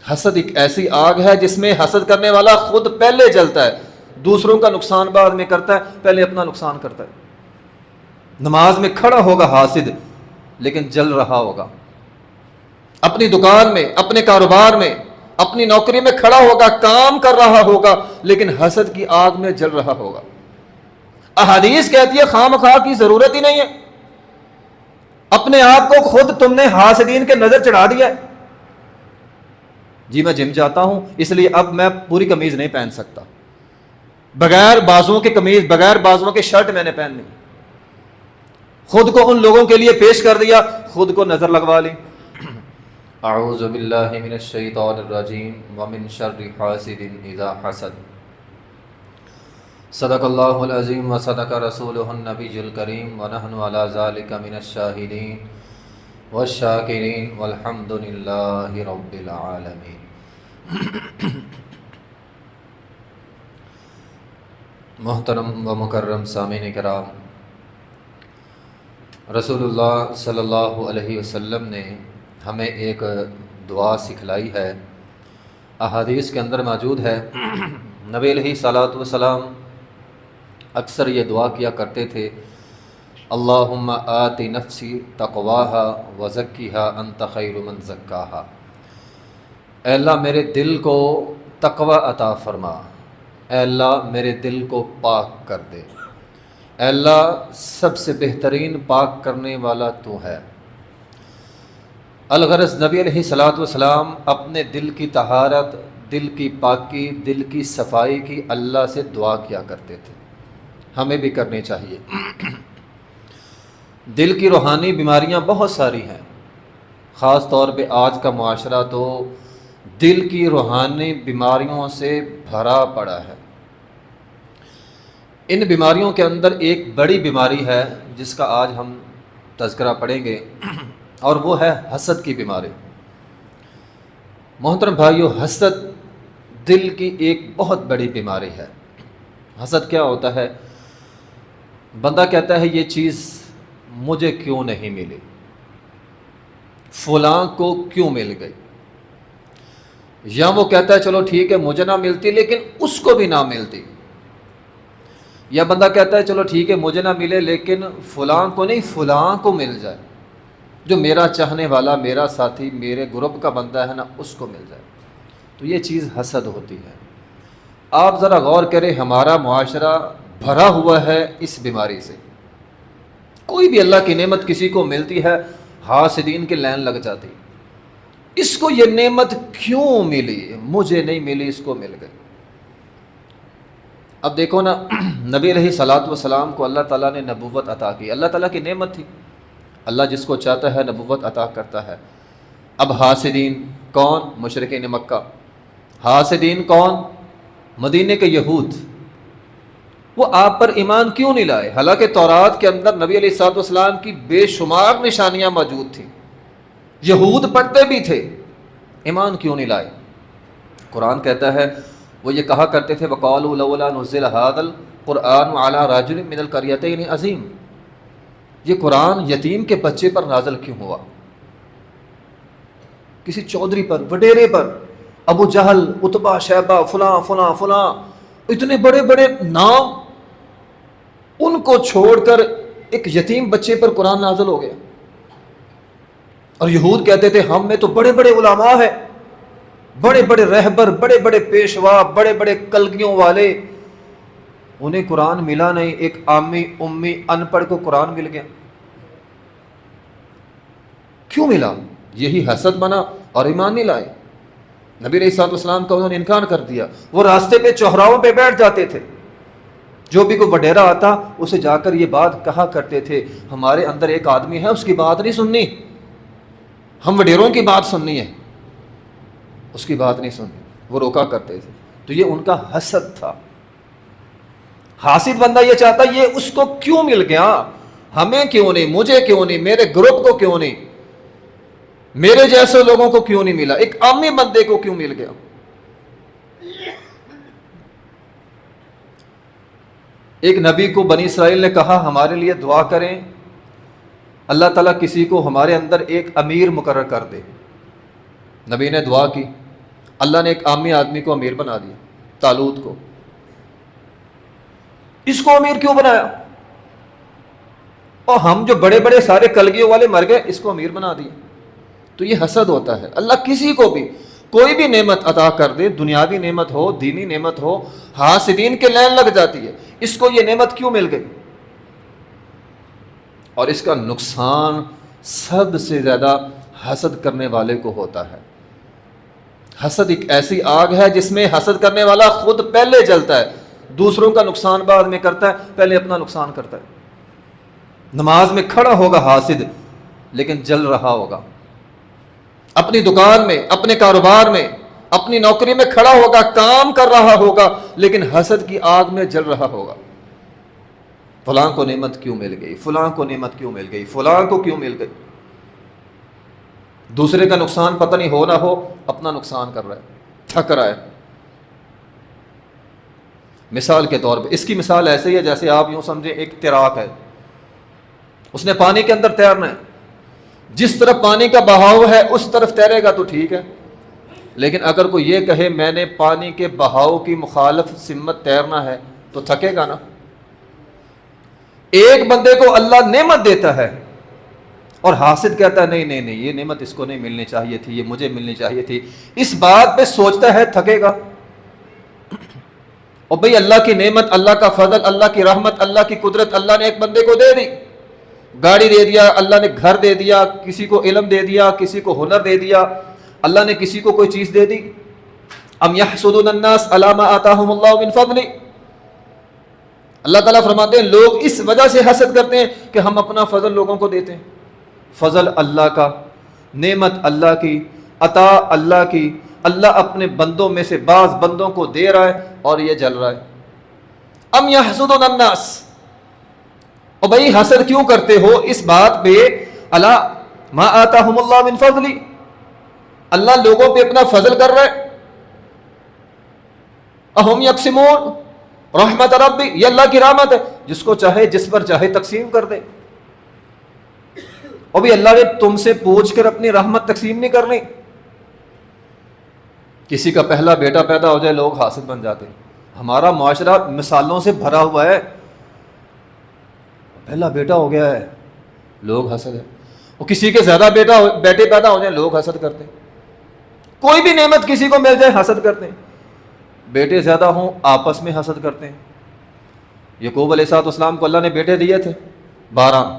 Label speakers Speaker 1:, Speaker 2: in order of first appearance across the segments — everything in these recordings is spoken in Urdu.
Speaker 1: حسد ایک ایسی آگ ہے جس میں حسد کرنے والا خود پہلے جلتا ہے، دوسروں کا نقصان بعد میں کرتا ہے، پہلے اپنا نقصان کرتا ہے۔ نماز میں کھڑا ہوگا حاسد لیکن جل رہا ہوگا، اپنی دکان میں، اپنے کاروبار میں، اپنی نوکری میں کھڑا ہوگا، کام کر رہا ہوگا لیکن حسد کی آگ میں جل رہا ہوگا۔ احادیث کہتی ہے خواہ مخواہ کی ضرورت ہی نہیں ہے، اپنے آپ کو خود تم نے حاسدین کے نظر چڑھا دیا ہے۔ جی میں جم جاتا ہوں اس لیے اب میں پوری قمیض نہیں پہن سکتا، بغیر بازوؤں کی قمیض، بغیر بازوؤں کی شرٹ میں نے پہننی، خود کو ان لوگوں کے لیے پیش کر دیا، خود کو نظر لگوا لی۔ اعوذ باللہ من الشیطان الرجیم ومن شر حاسد اذا حسد۔ صدق اللہ العظیم وصدق رسولہ النبی الکریم ونحن علی ذلک من الشاہدین والشاکرین والحمد للہ رب العالمین۔ محترم و مکرم سامعین کرام، رسول اللہ صلی اللہ علیہ وسلم نے ہمیں ایک دعا سکھلائی ہے، احادیث کے اندر موجود ہے۔ نبی علیہ الصلوۃ والسلام اکثر یہ دعا کیا کرتے تھے، اللہم آت نفسی تقواہا وزکیہا انت خیر من زکاہا۔ اے اللہ میرے دل کو تقوی عطا فرما، اے اللہ میرے دل کو پاک کر دے، اے اللہ سب سے بہترین پاک کرنے والا تو ہے۔ الغرض نبی علیہ الصلوۃ والسلام اپنے دل کی طہارت، دل کی پاکی، دل کی صفائی کی اللہ سے دعا کیا کرتے تھے، ہمیں بھی کرنی چاہیے۔ دل کی روحانی بیماریاں بہت ساری ہیں، خاص طور پہ آج کا معاشرہ تو دل کی روحانی بیماریوں سے بھرا پڑا ہے۔ ان بیماریوں کے اندر ایک بڑی بیماری ہے جس کا آج ہم تذکرہ پڑھیں گے، اور وہ ہے حسد کی بیماری۔ محترم بھائیو، حسد دل کی ایک بہت بڑی بیماری ہے۔ حسد کیا ہوتا ہے؟ بندہ کہتا ہے یہ چیز مجھے کیوں نہیں ملی، فلاں کو کیوں مل گئی، یا وہ کہتا ہے چلو ٹھیک ہے مجھے نہ ملتی لیکن اس کو بھی نہ ملتی، یا بندہ کہتا ہے چلو ٹھیک ہے مجھے نہ ملے لیکن فلاں کو نہیں، فلاں کو مل جائے، جو میرا چاہنے والا، میرا ساتھی، میرے گروپ کا بندہ ہے نا، اس کو مل جائے۔ تو یہ چیز حسد ہوتی ہے۔ آپ ذرا غور کریں، ہمارا معاشرہ بھرا ہوا ہے اس بیماری سے۔ کوئی بھی اللہ کی نعمت کسی کو ملتی ہے، حاسدین کی لائن لگ جاتی، اس کو یہ نعمت کیوں ملی، مجھے نہیں ملی، اس کو مل گئی۔ اب دیکھو نا، نبی علیہ الصلوۃ والسلام کو اللہ تعالیٰ نے نبوت عطا کی، اللہ تعالیٰ کی نعمت تھی، اللہ جس کو چاہتا ہے نبوت عطا کرتا ہے۔ اب حاسدین کون؟ مشرکین مکہ۔ حاسدین کون؟ مدینے کے یہود۔ وہ آپ پر ایمان کیوں نہیں لائے؟ حالانکہ تورات کے اندر نبی علیہ الصلوۃ والسلام کی بے شمار نشانیاں موجود تھیں، یہود پڑھتے بھی تھے، ایمان کیوں نہیں لائے؟ قرآن کہتا ہے وہ یہ کہا کرتے تھے وَقَالُوا لَوْلَا نُزِّلَ هَذَا الْقُرْآنُ عَلَىٰ رَجُلٍ مِّنَ الْقَرْيَتَيْنِ عَظِيمٍ۔ یہ قرآن یتیم کے بچے پر نازل کیوں ہوا؟ کسی چودھری پر، وڈیرے پر، ابو جہل، عتبہ، شیبہ، فلاں فلاں فلاں، اتنے بڑے بڑے نام، ان کو چھوڑ کر ایک یتیم بچے پر قرآن نازل ہو گیا۔ اور یہود کہتے تھے ہم میں تو بڑے بڑے علماء ہیں، بڑے بڑے رہبر، بڑے بڑے پیشوا، بڑے بڑے کلگیوں والے، انہیں قرآن ملا نہیں، ایک عامی امی ان پڑھ کو قرآن مل گیا۔ کیوں ملا؟ یہی حسد بنا اور ایمان نہیں لائے۔ نبی علیہ الصلوۃ والسلام کا انہوں نے انکار کر دیا۔ وہ راستے پہ چوراہوں پہ بیٹھ جاتے تھے، جو بھی کوئی وڈیرا آتا اسے جا کر یہ بات کہا کرتے تھے، ہمارے اندر ایک آدمی ہے اس کی بات نہیں سننی، ہم وڈیروں کی بات سننی ہے، اس کی بات نہیں سننی، وہ روکا کرتے تھے۔ تو یہ ان کا حسد تھا۔ حاسد بندہ یہ چاہتا یہ اس کو کیوں مل گیا، ہمیں کیوں نہیں، مجھے کیوں نہیں، میرے گروپ کو کیوں نہیں، میرے جیسے لوگوں کو کیوں نہیں ملا، ایک عامی بندے کو کیوں مل گیا۔ ایک نبی کو بنی اسرائیل نے کہا ہمارے لیے دعا کریں، اللہ تعالیٰ کسی کو ہمارے اندر ایک امیر مقرر کر دے۔ نبی نے دعا کی، اللہ نے ایک عامی آدمی کو امیر بنا دیا، طالوت کو. اس کو امیر کیوں بنایا؟ اور ہم جو بڑے بڑے سارے کلگیوں والے مر گئے، اس کو امیر بنا دیا. تو یہ حسد ہوتا ہے. اللہ کسی کو بھی کوئی بھی نعمت عطا کر دے، دنیاوی نعمت ہو، دینی نعمت ہو، حاسدین کے لین لگ جاتی ہے، اس کو یہ نعمت کیوں مل گئی. اور اس کا نقصان سب سے زیادہ حسد کرنے والے کو ہوتا ہے. حسد ایک ایسی آگ ہے جس میں حسد کرنے والا خود پہلے جلتا ہے، دوسروں کا نقصان بعد میں کرتا ہے، پہلے اپنا نقصان کرتا ہے. نماز میں کھڑا ہوگا حاسد لیکن جل رہا ہوگا، اپنی دکان میں، اپنے کاروبار میں، اپنی نوکری میں کھڑا ہوگا، کام کر رہا ہوگا لیکن حسد کی آگ میں جل رہا ہوگا. فلاں کو نعمت کیوں مل گئی، فلاں کو نعمت کیوں مل گئی، فلاں کو کیوں مل گئی. دوسرے کا نقصان پتہ نہیں ہو نہ ہو، اپنا نقصان کر رہا ہے، تھک رہا ہے. مثال کے طور پہ اس کی مثال ایسے ہی ہے جیسے آپ یوں سمجھیں ایک تیراک ہے، اس نے پانی کے اندر تیرنا ہے. جس طرف پانی کا بہاؤ ہے اس طرف تیرے گا تو ٹھیک ہے، لیکن اگر کوئی یہ کہے میں نے پانی کے بہاؤ کی مخالف سمت تیرنا ہے تو تھکے گا نا. ایک بندے کو اللہ نعمت دیتا ہے اور حاسد کہتا ہے نہیں نہیں نہیں، یہ نعمت اس کو نہیں ملنی چاہیے تھی، یہ مجھے ملنی چاہیے تھی. اس بات پہ سوچتا ہے تھکے گا. اور بھئی اللہ کی نعمت، اللہ کا فضل، اللہ کی رحمت، اللہ کی قدرت اللہ نے ایک بندے کو دے دی، گاڑی دے دیا، اللہ نے گھر دے دیا، کسی کو علم دے دیا، کسی کو ہنر دے دیا، اللہ نے کسی کو کوئی چیز دے دی. ام یحسدون الناس علی ما آتاہم اللہ من فضل. اللہ تعالیٰ فرماتے ہیں لوگ اس وجہ سے حسد کرتے ہیں کہ ہم اپنا فضل لوگوں کو دیتے ہیں. فضل اللہ کا، نعمت اللہ کی، عطا اللہ کی، اللہ اپنے بندوں میں سے بعض بندوں کو دے رہا ہے اور یہ جل رہا ہے. ام یحسدون الناس. اور بھائی حسد کیوں کرتے ہو؟ اس بات پہ اللہ ما آتاہم اللہ من فضل، اللہ لوگوں پہ اپنا فضل کر رہا ہے. اہم یقسمون رحمت ربی، یہ اللہ کی رحمت ہے، جس کو چاہے جس پر چاہے تقسیم کر دے. اور بھی اللہ نے تم سے پوچھ کر اپنی رحمت تقسیم نہیں کرنی. کسی کا پہلا بیٹا پیدا ہو جائے لوگ حاسد بن جاتے ہیں. ہمارا معاشرہ مثالوں سے بھرا ہوا ہے. پہلا بیٹا ہو گیا ہے لوگ حسد ہے، اور کسی کے زیادہ بیٹے پیدا ہو جائیں لوگ حسد کرتے ہیں. کوئی بھی نعمت کسی کو مل جائے حسد کرتے ہیں. بیٹے زیادہ ہوں آپس میں حسد کرتے ہیں. یعقوب علیہ السلام کو اللہ نے بیٹے دیے تھے 12،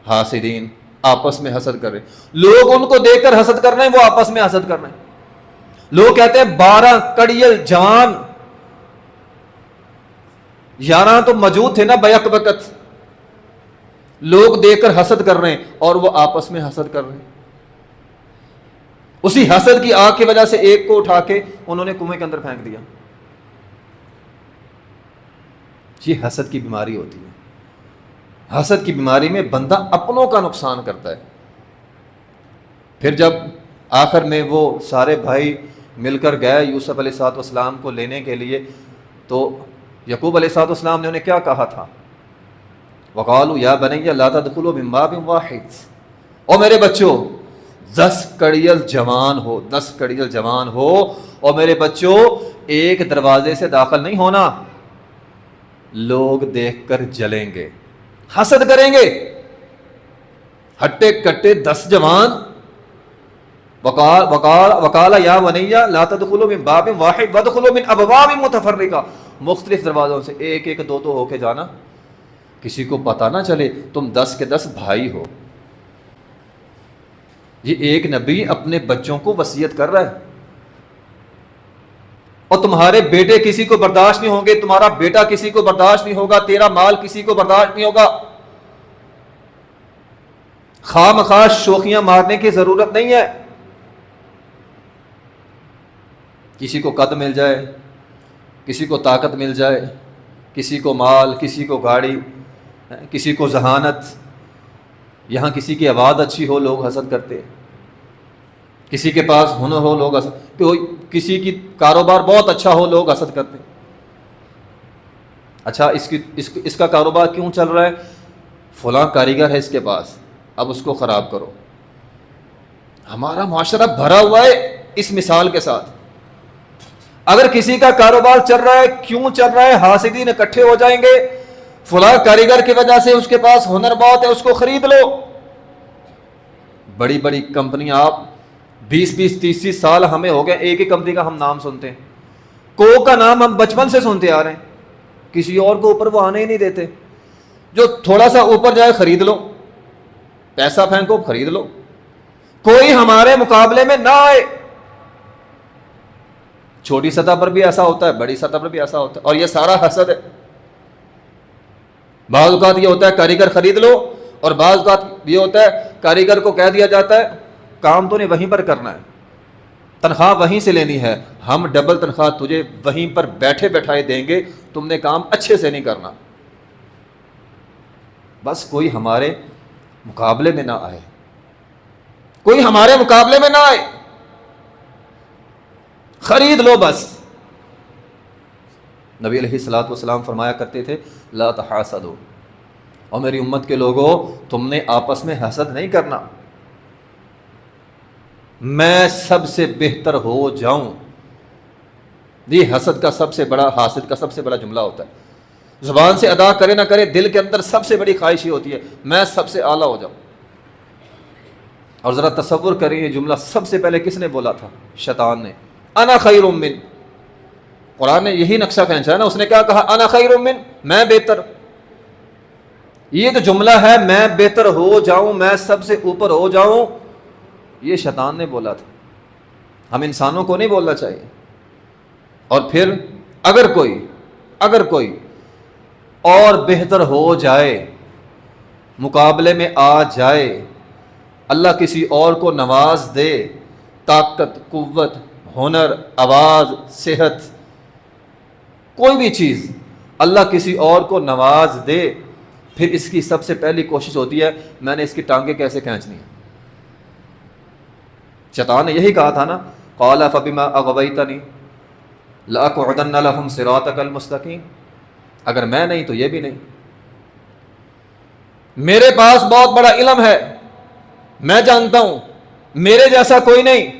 Speaker 1: حاسدین آپس میں حسد کر رہے ہیں. لوگ ان کو دیکھ کر حسد کر رہے ہیں، وہ آپس میں حسد کر رہے ہیں. لوگ کہتے ہیں 12 کڑیل جوان، 11 تو موجود تھے نا بیک وقت. لوگ دیکھ کر حسد کر رہے ہیں اور وہ آپس میں حسد کر رہے ہیں. اسی حسد کی آگ کی وجہ سے ایک کو اٹھا کے انہوں نے کنویں کے اندر پھینک دیا. یہ حسد کی بیماری ہوتی ہے. حسد کی بیماری میں بندہ اپنوں کا نقصان کرتا ہے. پھر جب آخر میں وہ سارے بھائی مل کر گئے یوسف علیہ السلام کو لینے کے لیے، تو یعقوب علیہ السلام نے انہیں کیا کہا تھا؟ وقالوا یا بنی لا تدخلوا من باب واحد. اور میرے بچوں 10 کڑیل جوان ہو، 10 کڑیل جوان ہو، اور میرے بچوں ایک دروازے سے داخل نہیں ہونا. لوگ دیکھ کر جلیں گے، حسد کریں گے. ہٹے کٹے 10 جوان. وقال یا بنی لا تدخلوا من باب واحد وادخلوا من ابواب متفرقہ. مختلف دروازوں سے ایک ایک دو ہو کے جانا، کسی کو پتہ نہ چلے تم 10 کے 10 بھائی ہو. یہ ایک نبی اپنے بچوں کو وصیت کر رہا ہے. اور تمہارے بیٹے کسی کو برداشت نہیں ہوں گے، تمہارا بیٹا کسی کو برداشت نہیں ہوگا، تیرا مال کسی کو برداشت نہیں ہوگا. خواہ مخواہ شوخیاں مارنے کی ضرورت نہیں ہے. کسی کو قد مل جائے، کسی کو طاقت مل جائے، کسی کو مال، کسی کو گاڑی، کسی کو ذہانت. یہاں کسی کی آواز اچھی ہو لوگ حسد کرتے، کسی کے پاس ہنر ہو لوگ حسد، کسی کی کاروبار بہت اچھا ہو لوگ حسد کرتے. اچھا اس کا کاروبار کیوں چل رہا ہے؟ فلاں کاریگر ہے اس کے پاس، اب اس کو خراب کرو. ہمارا معاشرہ بھرا ہوا ہے اس مثال کے ساتھ. اگر کسی کا کاروبار چل رہا ہے، کیوں چل رہا ہے؟ حاسدین اکٹھے ہو جائیں گے، فلاں کاریگر کی وجہ سے اس کے پاس ہنر بہت ہے، اس کو خرید لو۔ بڑی بڑی کمپنیاں، آپ 20-30 سال ہمیں ہو گئے ایک ہی کمپنی کا ہم نام سنتے ہیں، کوک کا نام ہم بچپن سے سنتے آ رہے ہیں، کسی اور کو اوپر وہ آنے ہی نہیں دیتے۔ جو تھوڑا سا اوپر جائے خرید لو، پیسہ پھینکو خرید لو، کوئی ہمارے مقابلے میں نہ آئے۔ چھوٹی سطح پر بھی ایسا ہوتا ہے، بڑی سطح پر بھی ایسا ہوتا ہے، اور یہ سارا حسد ہے۔ بعض اوقات یہ ہوتا ہے کاریگر خرید لو، اور بعض اوقات یہ ہوتا ہے کاریگر کو کہہ دیا جاتا ہے کام تو نے وہیں پر کرنا ہے، تنخواہ وہیں سے لینی ہے، ہم ڈبل تنخواہ تجھے وہیں پر بیٹھے بیٹھائے دیں گے، تم نے کام اچھے سے نہیں کرنا۔ بس کوئی ہمارے مقابلے میں نہ آئے، کوئی ہمارے مقابلے میں نہ آئے، خرید لو بس۔ نبی علیہ الصلوۃ والسلام فرمایا کرتے تھے لا تحاسدوا، اور میری امت کے لوگوں تم نے آپس میں حسد نہیں کرنا، میں سب سے بہتر ہو جاؤں۔ یہ حسد کا سب سے بڑا، حاسد کا سب سے بڑا جملہ ہوتا ہے، زبان سے ادا کرے نہ کرے، دل کے اندر سب سے بڑی خواہش یہ ہوتی ہے میں سب سے اعلیٰ ہو جاؤں۔ اور ذرا تصور کریں یہ جملہ سب سے پہلے کس نے بولا تھا؟ شیطان نے۔ انا خیر من، قرآن نے یہی نقشہ کھینچا ہے نا، اس نے کیا کہا؟ انا خیر من، میں بہتر۔ یہ جو جملہ ہے میں بہتر ہو جاؤں، میں سب سے اوپر ہو جاؤں، یہ شیطان نے بولا تھا، ہم انسانوں کو نہیں بولنا چاہیے۔ اور پھر اگر کوئی اور بہتر ہو جائے، مقابلے میں آ جائے، اللہ کسی اور کو نواز دے، طاقت، قوت، ہنر، آواز، صحت، کوئی بھی چیز اللہ کسی اور کو نواز دے، پھر اس کی سب سے پہلی کوشش ہوتی ہے میں نے اس کی ٹانگیں کیسے کھینچنی ہے۔ شیطان نے یہی کہا تھا نا، قال فبما اغویتنی لاقعدن لهم صراطک المستقیم، اگر میں نہیں تو یہ بھی نہیں، میرے پاس بہت بڑا علم ہے، میں جانتا ہوں میرے جیسا کوئی نہیں،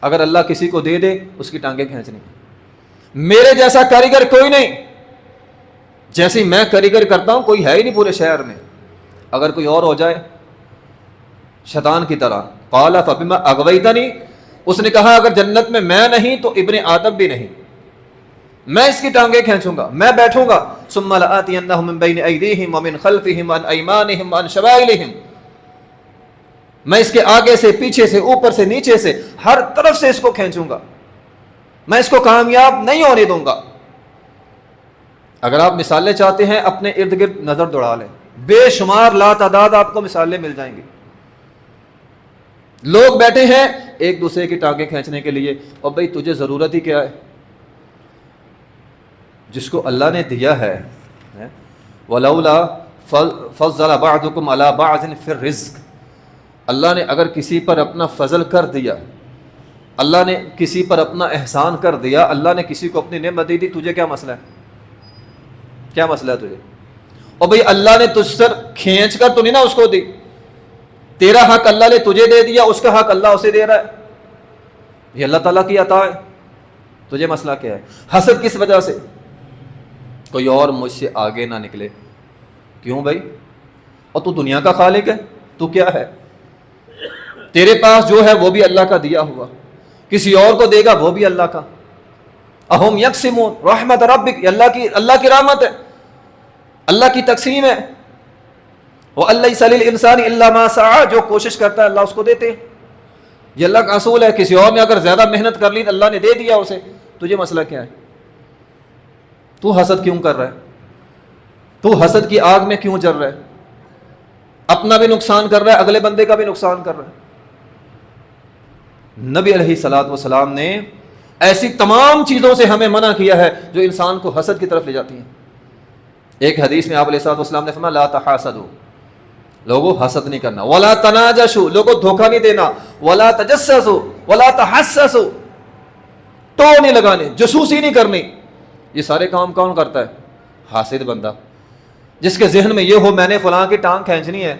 Speaker 1: اگر اللہ کسی کو دے دے اس کی ٹانگیں کھینچنی، میرے جیسا کاریگر کوئی نہیں، جیسی میں کاریگر کرتا ہوں کوئی ہے ہی نہیں پورے شہر میں، اگر کوئی اور ہو جائے شیطان کی طرح۔ قال فبما اغویتنی، اس نے کہا اگر جنت میں میں نہیں تو ابن آدم بھی نہیں، میں اس کی ٹانگیں کھینچوں گا، میں بیٹھوں گا۔ ثم لآتینہم من بین ایدیہم ومن خلفہم وعن ایمانہم وعن شمائلہم، میں اس کے آگے سے، پیچھے سے، اوپر سے، نیچے سے، ہر طرف سے اس کو کھینچوں گا، میں اس کو کامیاب نہیں ہونے دوں گا۔ اگر آپ مثالیں چاہتے ہیں اپنے ارد گرد نظر دوڑا لیں، بے شمار لا تعداد آپ کو مثالیں مل جائیں گی، لوگ بیٹھے ہیں ایک دوسرے کی ٹانگیں کھینچنے کے لیے، اور بھئی تجھے ضرورت ہی کیا ہے؟ جس کو اللہ نے دیا ہے، وَلَوْلَا فَضَّلَ بَعْضُكُمْ عَلَى بَعْضٍ فِي الرِّزْقِ، اللہ نے اگر کسی پر اپنا فضل کر دیا، اللہ نے کسی پر اپنا احسان کر دیا، اللہ نے کسی کو اپنی نعمت دی، تجھے کیا مسئلہ ہے؟ کیا مسئلہ ہے تجھے؟ اور بھئی اللہ نے تجھ سے کھینچ کر تو نہیں نا اس کو دی، تیرا حق اللہ نے تجھے دے دیا، اس کا حق اللہ اسے دے رہا ہے، یہ اللہ تعالیٰ کی عطا ہے، تجھے مسئلہ کیا ہے؟ حسد کس وجہ سے؟ کوئی اور مجھ سے آگے نہ نکلے، کیوں بھائی؟ اور تو دنیا کا خالق ہے، تو کیا ہے؟ تیرے پاس جو ہے وہ بھی اللہ کا دیا ہوا، کسی اور کو دے گا وہ بھی اللہ کا۔ اہم یقسمون رحمت ربک، اللہ کی رحمت ہے، اللہ کی تقسیم ہے۔ وَأَلَّيْسَ لِلْإِنسَانِ إِلَّا مَا سَعَى، جو کوشش کرتا ہے اللہ اس کو دیتے، یہ اللہ کا اصول ہے۔ کسی اور نے اگر زیادہ محنت کر لی تو اللہ نے دے دیا اسے، تجھے مسئلہ کیا ہے؟ تو حسد کیوں کر رہا ہے؟ تو حسد کی آگ میں کیوں جل رہا ہے؟ اپنا بھی نقصان کر رہا ہے، اگلے بندے کا بھی نقصان کر رہا ہے۔ نبی علیہ الصلوۃ والسلام نے ایسی تمام چیزوں سے ہمیں منع کیا ہے جو انسان کو حسد کی طرف لے جاتی ہیں۔ ایک حدیث میں آپ علیہ الصلوۃ والسلام نے فرمایا لا تحاسدوا، لوگوں حسد نہیں کرنا، ولا تناجشوا، لوگوں دھوکہ نہیں دینا، ولا تجسسوا ولا تحسسوا، تو نہیں لگانے، جاسوسی نہیں کرنی۔ یہ سارے کام کون کرتا ہے؟ حاسد بندہ، جس کے ذہن میں یہ ہو میں نے فلاں کی ٹانگ کھینچنی ہے،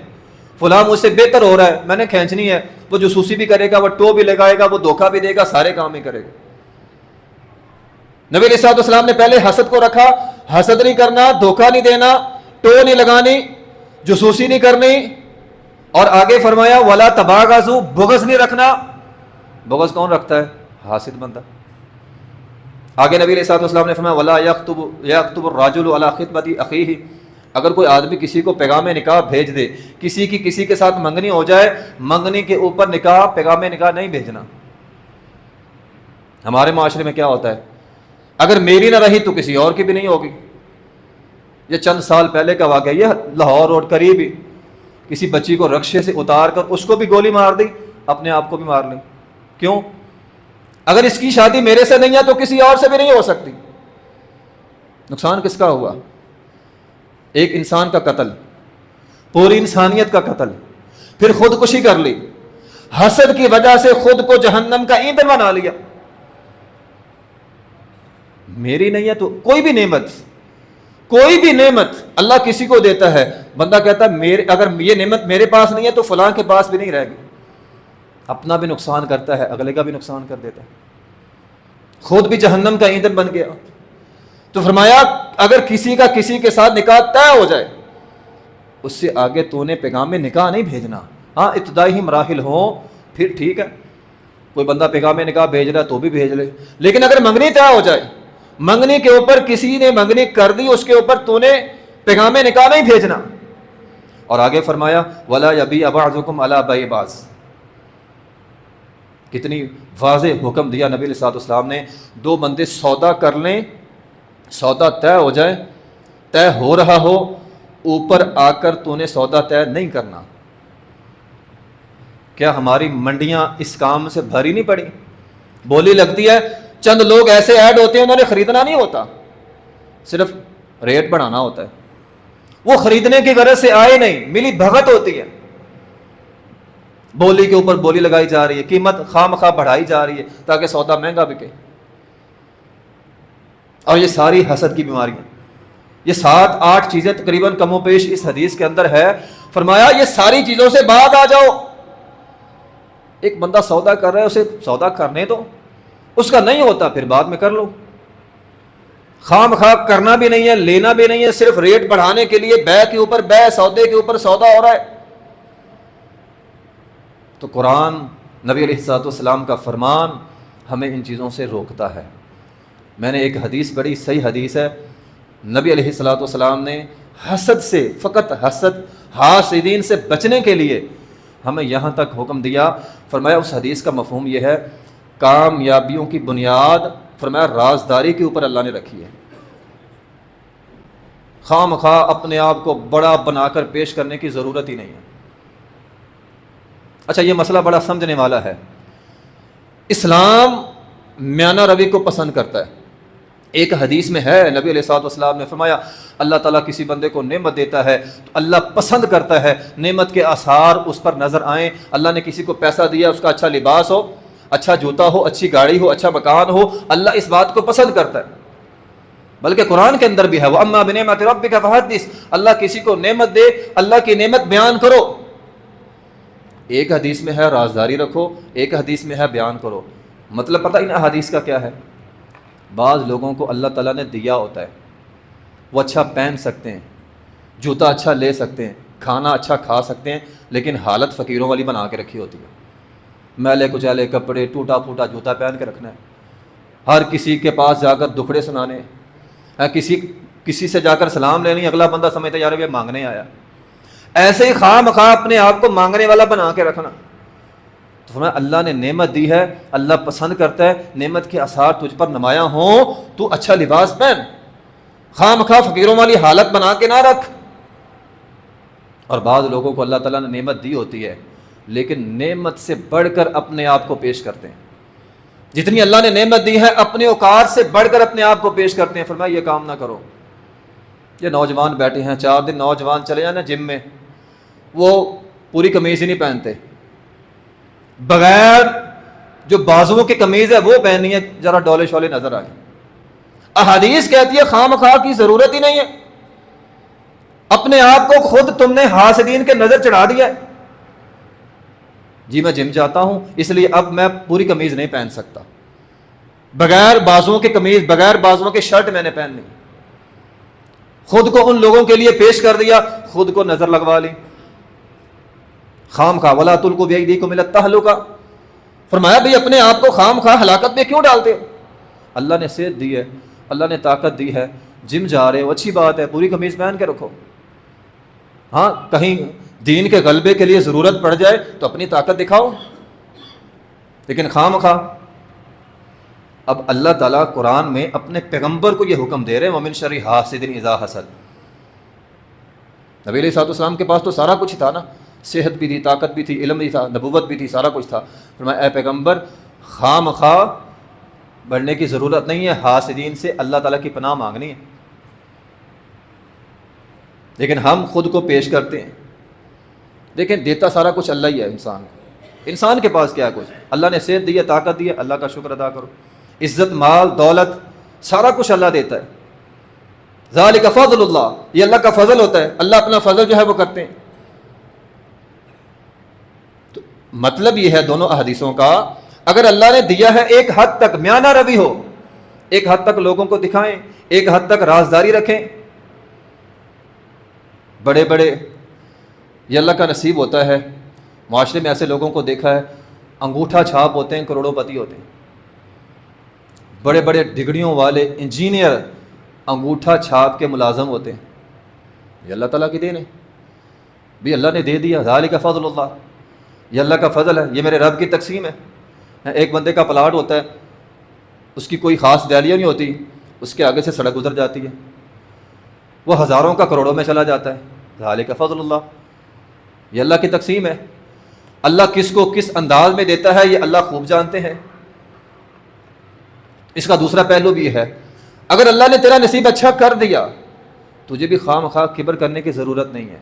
Speaker 1: فلاں مجھ سے بہتر ہو رہا ہے میں نے کھینچنی ہے، وہ جاسوسی بھی کرے گا، وہ ٹو بھی لگائے گا، وہ دھوکہ بھی دے گا، سارے کام ہی کرے گا۔ نبی علیہ الصلوۃ والسلام نے پہلے حسد کو رکھا، حسد نہیں کرنا، دھوکہ نہیں دینا، ٹو نہیں لگانی، جاسوسی نہیں کرنی، اور آگے فرمایا ولا تباغضوا، بغض نہیں رکھنا۔ بغض کون رکھتا ہے؟ حاسد بندہ۔ آگے نبی علیہ الصلوۃ والسلام نے فرمایا ولا یکتب الرجل علی خطبۃ اخیہ، اگر کوئی آدمی کسی کو پیغام نکاح بھیج دے، کسی کے ساتھ منگنی ہو جائے، منگنی کے اوپر نکاح، پیغام نکاح نہیں بھیجنا۔ ہمارے معاشرے میں کیا ہوتا ہے، اگر میری نہ رہی تو کسی اور کی بھی نہیں ہوگی۔ یہ چند سال پہلے کا واقعہ، یہ لاہور روڈ قریب ہی کسی بچی کو رکشے سے اتار کر اس کو بھی گولی مار دی، اپنے آپ کو بھی مار لی۔ کیوں؟ اگر اس کی شادی میرے سے نہیں ہے تو کسی اور سے بھی نہیں ہو سکتی۔ نقصان کس کا ہوا؟ ایک انسان کا قتل، پوری انسانیت کا قتل، پھر خودکشی کر لی، حسد کی وجہ سے خود کو جہنم کا ایندھن بنا لیا۔ میری نہیں ہے تو کوئی بھی نعمت اللہ کسی کو دیتا ہے، بندہ کہتا ہے اگر یہ نعمت میرے پاس نہیں ہے تو فلاں کے پاس بھی نہیں رہے گی، اپنا بھی نقصان کرتا ہے، اگلے کا بھی نقصان کر دیتا ہے، خود بھی جہنم کا ایندھن بن گیا۔ تو فرمایا اگر کسی کا کسی کے ساتھ نکاح طے ہو جائے، اس سے آگے تو نے پیغام نکاح نہیں بھیجنا۔ ہاں ابتدائی مراحل ہوں پھر ٹھیک ہے، کوئی بندہ پیغام نکاح بھیج رہا ہے تو بھی بھیج لے، لیکن اگر منگنی طے ہو جائے، منگنی کے اوپر کسی نے منگنی کر دی، اس کے اوپر تو نے پیغام نکاح نہیں بھیجنا۔ اور آگے فرمایا ولا یبیع بعضکم علی بیع بعض، کتنی واضح حکم دیا نبی علیہ الصلوۃ والسلام نے۔ دو بندے سودا کر لیں، سودا طے ہو جائے، طے ہو رہا ہو، اوپر آ کر تو نے سودا طے نہیں کرنا۔ کیا ہماری منڈیاں اس کام سے بھری نہیں پڑی؟ بولی لگتی ہے، چند لوگ ایسے ایڈ ہوتے ہیں انہوں نے خریدنا نہیں ہوتا، صرف ریٹ بڑھانا ہوتا ہے، وہ خریدنے کی غرض سے آئے نہیں، ملی بھگت ہوتی ہے، بولی کے اوپر بولی لگائی جا رہی ہے، قیمت خواہ مخواہ بڑھائی جا رہی ہے تاکہ سودا مہنگا بکے۔ اور یہ ساری حسد کی بیماریاں، یہ 7-8 چیزیں تقریباً کم و بیش اس حدیث کے اندر ہے۔ فرمایا یہ ساری چیزوں سے باز آ جاؤ۔ ایک بندہ سودا کر رہا ہے، اسے سودا کرنے دو، اس کا نہیں ہوتا پھر بعد میں کر لو، خواہ مخواہ کرنا بھی نہیں ہے، لینا بھی نہیں ہے، صرف ریٹ بڑھانے کے لیے بے کے اوپر بے، سودے کے اوپر سودا ہو رہا ہے۔ تو قرآن، نبی علیہ الصلوۃ والسلام کا فرمان ہمیں ان چیزوں سے روکتا ہے۔ میں نے ایک حدیث پڑھی، صحیح حدیث ہے، نبی علیہ الصلوۃ والسلام نے حسد سے، فقط حاسدین سے بچنے کے لیے ہمیں یہاں تک حکم دیا۔ فرمایا اس حدیث کا مفہوم یہ ہے، کامیابیوں کی بنیاد فرمایا رازداری کے اوپر اللہ نے رکھی ہے۔ خواہ مخواہ اپنے آپ کو بڑا بنا کر پیش کرنے کی ضرورت ہی نہیں ہے۔ اچھا، یہ مسئلہ بڑا سمجھنے والا ہے۔ اسلام میانہ روی کو پسند کرتا ہے۔ ایک حدیث میں ہے، نبی علیہ الصلوۃ والسلام نے فرمایا اللہ تعالیٰ کسی بندے کو نعمت دیتا ہے تو اللہ پسند کرتا ہے نعمت کے آثار اس پر نظر آئیں۔ اللہ نے کسی کو پیسہ دیا، اس کا اچھا لباس ہو، اچھا جوتا ہو، اچھی گاڑی ہو، اچھا مکان ہو، اللہ اس بات کو پسند کرتا ہے۔ بلکہ قرآن کے اندر بھی ہے وَأَمَّا بِنِعْمَةِ رَبِّكَ فَحَدِّثْ، اللہ کسی کو نعمت دے، اللہ کی نعمت بیان کرو۔ ایک حدیث میں ہے رازداری رکھو، ایک حدیث میں ہے بیان کرو۔ مطلب پتہ ان حدیث کا کیا ہے؟ بعض لوگوں کو اللہ تعالیٰ نے دیا ہوتا ہے، وہ اچھا پہن سکتے ہیں، جوتا اچھا لے سکتے ہیں، کھانا اچھا کھا سکتے ہیں، لیکن حالت فقیروں والی بنا کے رکھی ہوتی ہے۔ میلے کچیلے کپڑے، ٹوٹا پھوٹا جوتا پہن کے رکھنا ہے، ہر کسی کے پاس جا کر دکھڑے سنانے، کسی سے جا کر سلام لینی، اگلا بندہ سمجھتا ہے یار یہ مانگنے آیا۔ ایسے ہی خواہ مخواہ اپنے آپ کو مانگنے والا بنا کے رکھنا۔ تو فرمایا اللہ نے نعمت دی ہے، اللہ پسند کرتا ہے نعمت کے آثار تجھ پر نمایاں ہوں، تو اچھا لباس پہن، خواہ مخواہ فقیروں والی حالت بنا کے نہ رکھ۔ اور بعض لوگوں کو اللہ تعالیٰ نے نعمت دی ہوتی ہے لیکن نعمت سے بڑھ کر اپنے آپ کو پیش کرتے ہیں، جتنی اللہ نے نعمت دی ہے اپنے اوقات سے بڑھ کر اپنے آپ کو پیش کرتے ہیں۔ فرمایا یہ کام نہ کرو۔ یہ نوجوان بیٹھے ہیں، 4 دن نوجوان چلے جانا جم میں، وہ پوری قمیض ہی نہیں پہنتے، بغیر جو بازوؤں کی قمیض ہے وہ پہننی ہے، ذرا ڈولے شولے نظر آئے۔ احادیث کہتی ہے خواہ مخواہ کی ضرورت ہی نہیں ہے، اپنے آپ کو خود تم نے حاسدین کے نظر چڑھا دیا ہے۔ جی میں جم جاتا ہوں اس لیے اب میں پوری قمیض نہیں پہن سکتا، بغیر بازوں کے قمیض، بغیر بازوں کے شرٹ میں نے پہن لی، خود کو ان لوگوں کے لیے پیش کر دیا، خود کو نظر لگوا لی، خام خواہ ولا تلقوا بایدیکم الی التہلکہ، فرمایا بھئی اپنے آپ کو خام خواہ ہلاکت میں کیوں ڈالتے ہو؟ اللہ نے صحت دی ہے، اللہ نے طاقت دی ہے، جم جا رہے ہو اچھی بات ہے، پوری قمیض پہن کے رکھو، ہاں کہیں دین کے غلبے کے لیے ضرورت پڑ جائے تو اپنی طاقت دکھاؤ، لیکن خام خواہ۔ اب اللہ تعالیٰ قرآن میں اپنے پیغمبر کو یہ حکم دے رہے ہیں وَمِن شَرِّ حاسد اذا حسد۔ نبی علیہ السلام کے پاس تو سارا کچھ تھا نا، صحت بھی تھی، طاقت بھی تھی، علم بھی تھا، نبوت بھی تھی، سارا کچھ تھا۔ فرمایا اے پیغمبر خام خواہ بڑھنے کی ضرورت نہیں ہے، حاسدین سے اللہ تعالیٰ کی پناہ مانگنی ہے، لیکن ہم خود کو پیش کرتے ہیں۔ لیکن دیتا سارا کچھ اللہ ہی ہے انسان کو، انسان کے پاس کیا کچھ؟ اللہ نے صحت دی ہے، طاقت دی ہے، اللہ کا شکر ادا کرو، عزت، مال، دولت، سارا کچھ اللہ دیتا ہے۔ ذالک فضل اللہ، یہ اللہ کا فضل ہوتا ہے، اللہ اپنا فضل جو ہے وہ کرتے ہیں۔ تو مطلب یہ ہے دونوں احادیثوں کا، اگر اللہ نے دیا ہے ایک حد تک میانہ روی ہو، ایک حد تک لوگوں کو دکھائیں، ایک حد تک رازداری رکھیں۔ بڑے بڑے یہ اللہ کا نصیب ہوتا ہے، معاشرے میں ایسے لوگوں کو دیکھا ہے انگوٹھا چھاپ ہوتے ہیں، کروڑوں پتی ہوتے ہیں، بڑے بڑے ڈگریوں والے انجینئر انگوٹھا چھاپ کے ملازم ہوتے ہیں۔ یہ اللہ تعالیٰ کی دین ہے بھی، اللہ نے دے دیا، ذالک فضل اللہ، یہ اللہ کا فضل ہے، یہ میرے رب کی تقسیم ہے۔ ایک بندے کا پلاٹ ہوتا ہے، اس کی کوئی خاص ویلیو نہیں ہوتی، اس کے آگے سے سڑک گزر جاتی ہے، وہ ہزاروں کا کروڑوں میں چلا جاتا ہے، ذالک فضل اللہ، یہ اللہ کی تقسیم ہے۔ اللہ کس کو کس انداز میں دیتا ہے یہ اللہ خوب جانتے ہیں۔ اس کا دوسرا پہلو بھی ہے، اگر اللہ نے تیرا نصیب اچھا کر دیا، تجھے بھی خام خواہ کبر کرنے کی ضرورت نہیں ہے،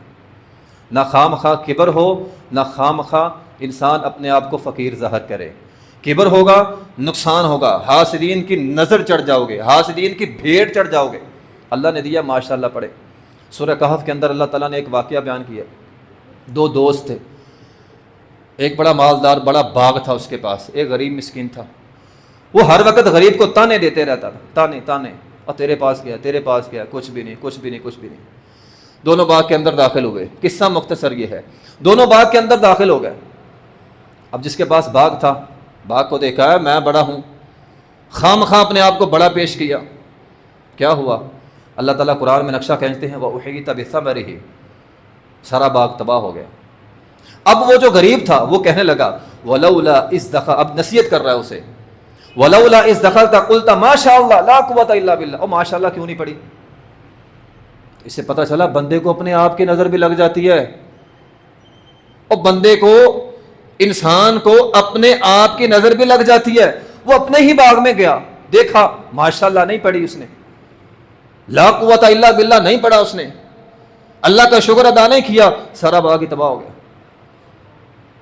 Speaker 1: نہ خام خواہ کبر ہو، نہ خام خواہ انسان اپنے آپ کو فقیر ظاہر کرے۔ کبر ہوگا نقصان ہوگا، حاسدین کی نظر چڑھ جاؤ گے، حاسدین کی بھیڑ چڑھ جاؤ گے۔ اللہ نے دیا ماشاءاللہ پڑھے، سورہ کہف کے اندر اللہ تعالیٰ نے ایک واقعہ بیان کیا، دو دوست تھے، ایک بڑا مالدار، بڑا باغ تھا اس کے پاس، ایک غریب مسکین تھا، وہ ہر وقت غریب کو تانے دیتے رہتا تھا، تانے تانے، اور تیرے پاس کیا، تیرے پاس کیا، کچھ بھی نہیں، کچھ بھی نہیں، کچھ بھی نہیں۔ دونوں باغ کے اندر داخل ہوئے، قصہ مختصر یہ ہے، دونوں باغ کے اندر داخل ہو گئے۔ اب جس کے پاس باغ تھا، باغ کو دیکھا ہے میں بڑا ہوں، خام خواہ اپنے آپ کو بڑا پیش کیا، کیا ہوا؟ اللہ تعالیٰ قرآن میں نقشہ کھینچتے ہیں وَأُحِيطَ بِثَمَرِهِ، سارا باغ تباہ ہو گیا۔ اب وہ جو غریب تھا وہ کہنے لگا وَلَوْلَا إِذْ دَخَلْتَ، اب نصیحت کر رہا ہے اسے، وَلَوْلَا إِذْ دَخَلْتَ قُلْتَ مَا شَاءَ اللَّهُ لَا قُوَّةَ إِلَّا بِاللَّهِ، اور ماشاء اللہ کیوں نہیں پڑھی؟ اس سے پتہ چلا بندے کو اپنے آپ کی نظر بھی لگ جاتی ہے، اور بندے کو، انسان کو اپنے آپ کی نظر بھی لگ جاتی ہے۔ وہ اپنے ہی باغ میں گیا، دیکھا ماشاءاللہ نہیں پڑھی اس نے، لا قوت الا باللہ نہیں پڑھا اس نے، اللہ کا شکر ادا نہیں کیا، سارا باغ ہی تباہ ہو گیا۔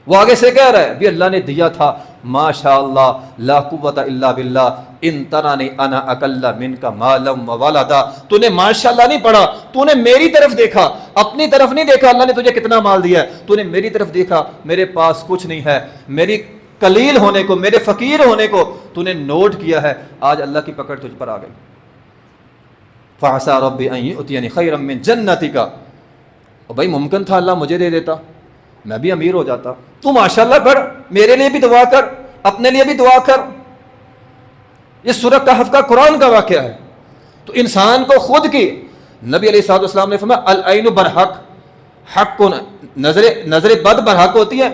Speaker 1: وہ آگے سے کہہ رہا ہے بھی اللہ نے دیا تھا، ماشاءاللہ لا قوت الا باللہ ان ترانی انا اقل منک مالا وولدا، تو نے ماشاءاللہ نہیں پڑھا، تو نے میری طرف دیکھا، اپنی طرف نہیں دیکھا اللہ نے تجھے کتنا مال دیا ہے، تو نے میری طرف دیکھا، میرے پاس کچھ نہیں ہے، میری قلیل ہونے کو، میرے فقیر ہونے کو تو نے نوٹ کیا ہے، آج اللہ کی پکڑ تجھ پر آ گئی۔ فَعَسَىٰ رَبِّ أَن يُؤْتِيَنِ خَيْرًا مِّن جَنَّتِكَ، اور بھائی ممکن تھا اللہ مجھے دے دیتا، میں بھی امیر ہو جاتا۔ تو ماشاءاللہ پڑھ، میرے لیے بھی دعا کر، اپنے لیے بھی دعا کر۔ یہ سورہ کہف کا قرآن کا واقعہ ہے۔ تو انسان کو خود کی، نبی علیہ الصلوۃ والسلام نے فرمایا العین برحق، حق کو نظر بد برحق ہوتی ہے۔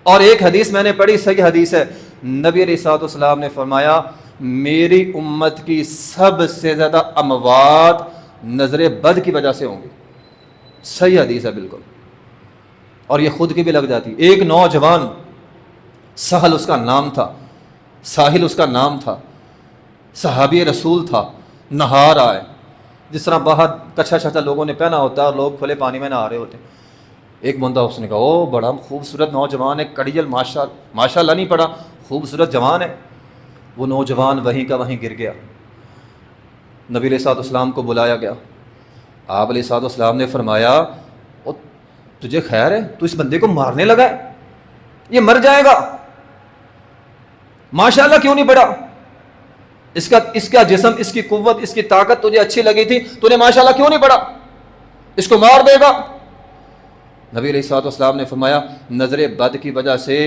Speaker 1: اور ایک حدیث میں نے پڑھی، صحیح حدیث ہے، نبی علیہ الصلوۃ والسلام نے فرمایا میری امت کی سب سے زیادہ اموات نظر بد کی وجہ سے ہوں گی۔ صحیح حدیث ہے بالکل، اور یہ خود کی بھی لگ جاتی۔ ایک نوجوان، سہل اس کا نام تھا، ساحل اس کا نام تھا، صحابی رسول تھا، نہار آئے، جس طرح باہر کچھا چھچا لوگوں نے پہنا ہوتا ہے اور لوگ کھلے پانی میں نہا رہے ہوتے ہیں۔ ایک بندہ اس نے کہا او بڑا خوبصورت نوجوان ہے، کڑیل، ماشاء اللہ نہیں پڑا، خوبصورت جوان ہے۔ وہ نوجوان وہیں کا وہیں گر گیا۔ نبی علیہ الصلوۃ والسلام کو بلایا گیا، آپ علیہ الصلوۃ والسلام نے فرمایا تجھے خیر ہے، تو اس بندے کو مارنے لگا ہے، یہ مر جائے گا، ماشاءاللہ کیوں نہیں پڑھا؟ اس کا جسم، اس کی قوت، اس کی طاقت تجھے اچھی لگی تھی، تو نے ماشاءاللہ کیوں نہیں پڑھا؟ اس کو مار دے گا۔ نبی علیہ الصلوۃ والسلام نے فرمایا نظر بد کی وجہ سے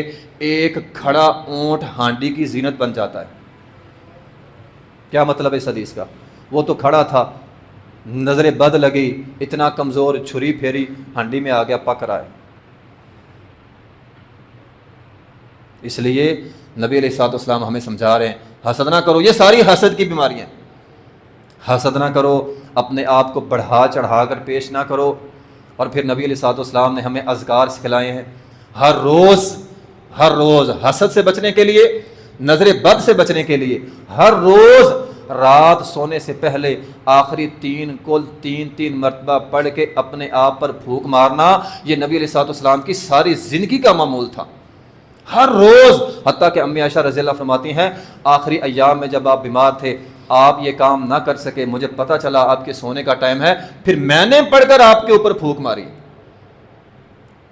Speaker 1: ایک کھڑا اونٹ ہانڈی کی زینت بن جاتا ہے۔ کیا مطلب ہے اس حدیث کا؟ وہ تو کھڑا تھا، نظر بد لگی، اتنا کمزور، چھری پھیری، ہانڈی میں آ گیا، پک رہا ہے۔ اس لیے نبی علیہ الصلوۃ والسلام ہمیں سمجھا رہے ہیں حسد نہ کرو۔ یہ ساری حسد کی بیماریاں، حسد نہ کرو، اپنے آپ کو بڑھا چڑھا کر پیش نہ کرو۔ اور پھر نبی علیہ الصلوۃ والسلام نے ہمیں اذکار سکھلائے ہیں، ہر روز حسد سے بچنے کے لیے، نظر بد سے بچنے کے لیے، ہر روز رات سونے سے پہلے آخری 3 مرتبہ پڑھ کے اپنے آپ پر پھونک مارنا، یہ نبی علیہ الصلوۃ والسلام کی ساری زندگی کا معمول تھا، ہر روز۔ حتیٰ کہ امی عائشہ رضی اللہ فرماتی ہیں آخری ایام میں جب آپ بیمار تھے، آپ یہ کام نہ کر سکے، مجھے پتہ چلا آپ کے سونے کا ٹائم ہے، پھر میں نے پڑھ کر آپ کے اوپر پھونک ماری۔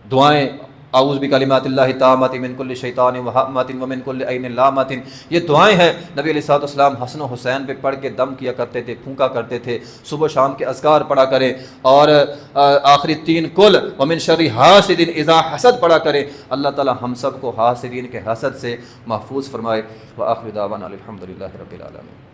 Speaker 1: دعائیں اعوذ بکلمات اللہ التامات من کل شیطان وہمۃ ومن کل عین لامۃ، یہ دعائیں ہیں نبی علیہ الصلوۃ والسلام حسن و حسین پہ پڑھ کے دم کیا کرتے تھے، پھونکا کرتے تھے۔ صبح شام کے اذکار پڑھا کریں، اور آخری 3 کل ومن شر حاسد اذا حسد پڑھا کریں۔ اللہ تعالی ہم سب کو حاسدین کے حسد سے محفوظ فرمائے۔ وآخر دعوانا الحمد للہ رب العالمین۔